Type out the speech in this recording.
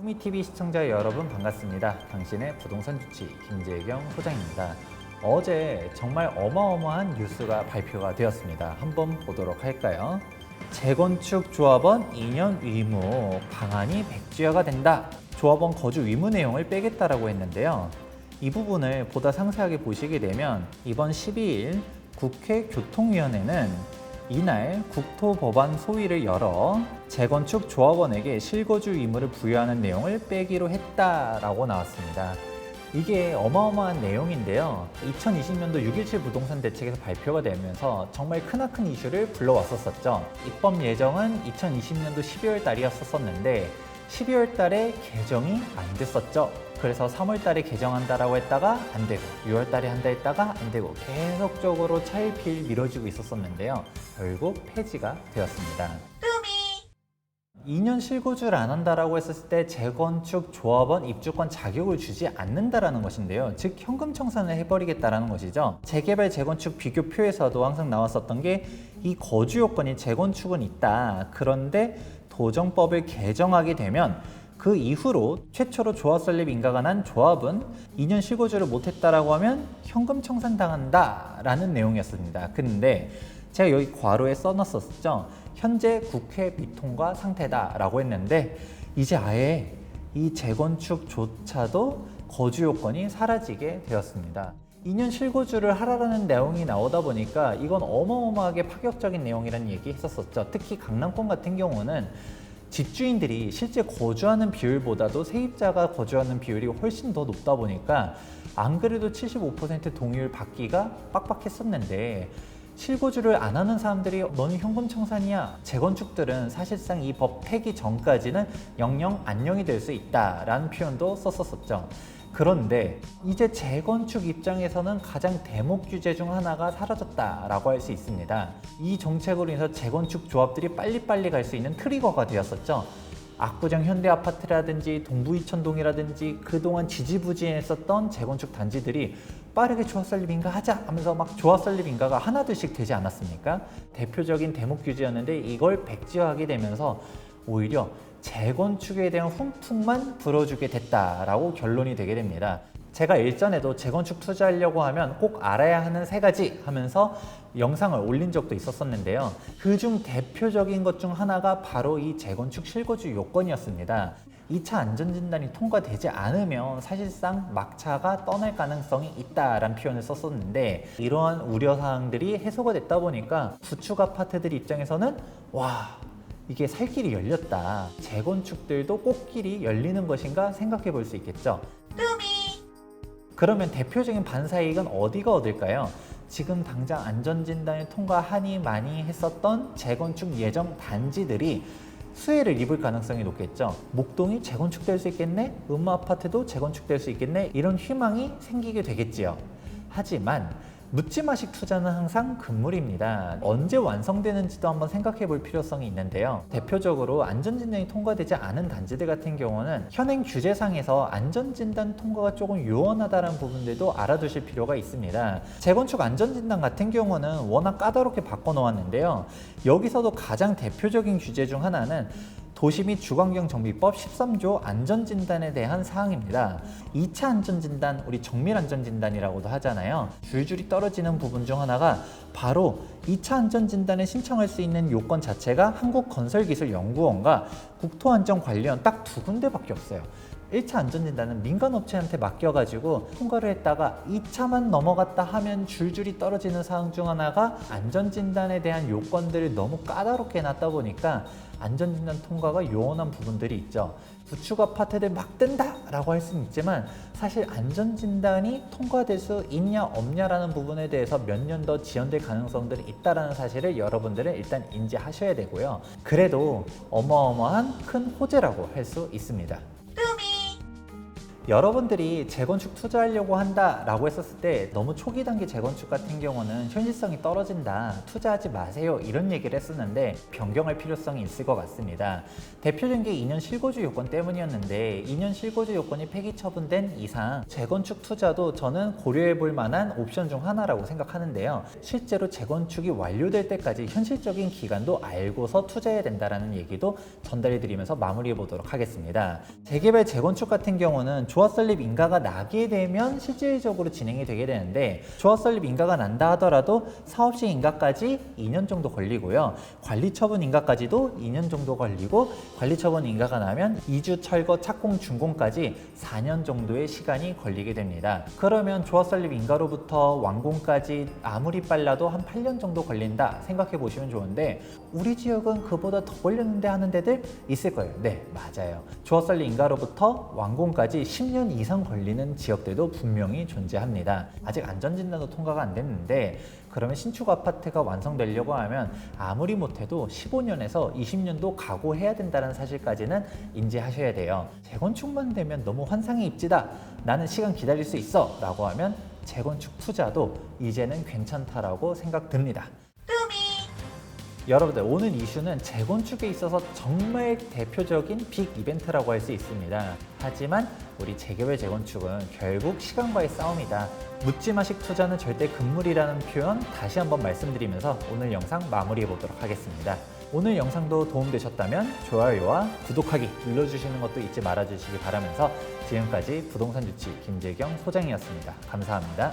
꾸미TV 시청자 여러분 반갑습니다. 당신의 부동산 주치 김재경 소장입니다. 어제 정말 어마어마한 뉴스가 발표가 되었습니다. 한번 보도록 할까요? 재건축 조합원 2년 의무 방안이 백지화가 된다. 조합원 거주 의무 내용을 빼겠다라고 했는데요. 이 부분을 보다 상세하게 보시게 되면 이번 12일 국회 교통위원회는 이날 국토법안 소위를 열어 재건축 조합원에게 실거주 의무를 부여하는 내용을 빼기로 했다라고 나왔습니다. 이게 어마어마한 내용인데요. 2020년도 6.17 부동산 대책에서 발표가 되면서 정말 크나큰 이슈를 불러왔었죠. 입법 예정은 2020년도 12월 달이었었는데 12월 달에 개정이 안 됐었죠. 그래서 3월 달에 개정한다라고 했다가 안 되고 6월 달에 한다 했다가 안 되고 계속적으로 차일피일 미뤄지고 있었었는데요. 결국 폐지가 되었습니다. 2년 실거주를 안 한다라고 했을 때 재건축 조합원 입주권 자격을 주지 않는다라는 것인데요. 즉 현금 청산을 해버리겠다라는 것이죠. 재개발 재건축 비교표에서도 항상 나왔었던 게 이 거주 요건이 재건축은 있다. 그런데 도정법을 개정하게 되면 그 이후로 최초로 조합 설립 인가가 난 조합은 2년 실거주를 못했다라고 하면 현금 청산당한다라는 내용이었습니다. 근데 제가 여기 괄호에 써놨었죠. 현재 국회 미통과 상태다라고 했는데 이제 아예 이 재건축조차도 거주 요건이 사라지게 되었습니다. 2년 실거주를 하라는 내용이 나오다 보니까 이건 어마어마하게 파격적인 내용이라는 얘기 했었었죠. 특히 강남권 같은 경우는 집주인들이 실제 거주하는 비율보다도 세입자가 거주하는 비율이 훨씬 더 높다 보니까 안 그래도 75% 동의율 받기가 빡빡했었는데 실거주를 안 하는 사람들이 너는 현금 청산이야. 재건축들은 사실상 이 법 폐기 전까지는 영영 안녕이 될 수 있다라는 표현도 썼었죠. 그런데 이제 재건축 입장에서는 가장 대목 규제 중 하나가 사라졌다라고 할 수 있습니다. 이 정책으로 인해서 재건축 조합들이 빨리빨리 갈 수 있는 트리거가 되었었죠. 압구정 현대아파트라든지 동부이천동이라든지 그동안 지지부진했었던 재건축 단지들이 빠르게 조합 설립 인가 하자 하면서 막 조합 설립 인가가 하나둘씩 되지 않았습니까? 대표적인 대목 규제였는데 이걸 백지화하게 되면서 오히려 재건축에 대한 훈풍만 불어주게 됐다라고 결론이 되게 됩니다. 제가 일전에도 재건축 투자하려고 하면 꼭 알아야 하는 3가지 하면서 영상을 올린 적도 있었었는데요. 그중 대표적인 것 중 하나가 바로 이 재건축 실거주 요건이었습니다. 2차 안전진단이 통과되지 않으면 사실상 막차가 떠날 가능성이 있다라는 표현을 썼었는데 이러한 우려사항들이 해소가 됐다 보니까 구축 아파트들 입장에서는 와, 이게 살 길이 열렸다. 재건축들도 꽃길이 열리는 것인가 생각해 볼 수 있겠죠. 그러면 대표적인 반사이익은 어디가 얻을까요? 지금 당장 안전진단을 통과하니 많이 했었던 재건축 예정 단지들이 수혜를 입을 가능성이 높겠죠. 목동이 재건축될 수 있겠네? 음마아파트도 재건축될 수 있겠네? 이런 희망이 생기게 되겠지요. 하지만 묻지마식 투자는 항상 금물입니다. 언제 완성되는지도 한번 생각해 볼 필요성이 있는데요. 대표적으로 안전진단이 통과되지 않은 단지들 같은 경우는 현행 규제상에서 안전진단 통과가 조금 요원하다는 부분들도 알아두실 필요가 있습니다. 재건축 안전진단 같은 경우는 워낙 까다롭게 바꿔놓았는데요. 여기서도 가장 대표적인 규제 중 하나는 도시 및 주거환경 정비법 13조 안전진단에 대한 사항입니다. 2차 안전진단, 우리 정밀안전진단이라고도 하잖아요. 줄줄이 떨어지는 부분 중 하나가 바로 2차 안전진단에 신청할 수 있는 요건 자체가 한국건설기술연구원과 국토안전관리원 딱 2군데밖에 없어요. 1차 안전진단은 민간업체한테 맡겨가지고 통과를 했다가 2차만 넘어갔다 하면 줄줄이 떨어지는 사항 중 하나가 안전진단에 대한 요건들을 너무 까다롭게 해놨다 보니까 안전진단 통과가 요원한 부분들이 있죠. 구축 아파트들 막 뜬다 라고 할 수는 있지만 사실 안전진단이 통과될 수 있냐 없냐라는 부분에 대해서 몇 년 더 지연될 가능성들이 있다는 사실을 여러분들은 일단 인지하셔야 되고요. 그래도 어마어마한 큰 호재라고 할 수 있습니다. 여러분들이 재건축 투자하려고 한다라고 했었을 때 너무 초기 단계 재건축 같은 경우는 현실성이 떨어진다, 투자하지 마세요 이런 얘기를 했었는데 변경할 필요성이 있을 것 같습니다. 대표적인 게 2년 실거주 요건 때문이었는데 2년 실거주 요건이 폐기 처분된 이상 재건축 투자도 저는 고려해 볼 만한 옵션 중 하나라고 생각하는데요. 실제로 재건축이 완료될 때까지 현실적인 기간도 알고서 투자해야 된다는 얘기도 전달해 드리면서 마무리해 보도록 하겠습니다. 재개발 재건축 같은 경우는 조합 설립 인가가 나게 되면 실질적으로 진행이 되게 되는데 조합 설립 인가가 난다 하더라도 사업 시행 인가까지 2년 정도 걸리고요. 관리 처분 인가까지도 2년 정도 걸리고 관리 처분 인가가 나면 이주 철거 착공 준공까지 4년 정도의 시간이 걸리게 됩니다. 그러면 조합 설립 인가로부터 완공까지 아무리 빨라도 한 8년 정도 걸린다 생각해 보시면 좋은데 우리 지역은 그보다 더 걸렸는데 하는 데들 있을 거예요. 네, 맞아요. 조합 설립 인가로부터 완공까지 10년 이상 걸리는 지역들도 분명히 존재합니다. 아직 안전진단도 통과가 안 됐는데 그러면 신축 아파트가 완성되려고 하면 아무리 못해도 15년에서 20년도 각오해야 된다는 사실까지는 인지하셔야 돼요. 재건축만 되면 너무 환상의 입지다, 나는 시간 기다릴 수 있어 라고 하면 재건축 투자도 이제는 괜찮다라고 생각됩니다. 여러분들, 오늘 이슈는 재건축에 있어서 정말 대표적인 빅 이벤트라고 할 수 있습니다. 하지만 우리 재개발 재건축은 결국 시간과의 싸움이다. 묻지마식 투자는 절대 금물이라는 표현 다시 한번 말씀드리면서 오늘 영상 마무리해 보도록 하겠습니다. 오늘 영상도 도움되셨다면 좋아요와 구독하기 눌러주시는 것도 잊지 말아주시기 바라면서 지금까지 부동산 유치 김재경 소장이었습니다. 감사합니다.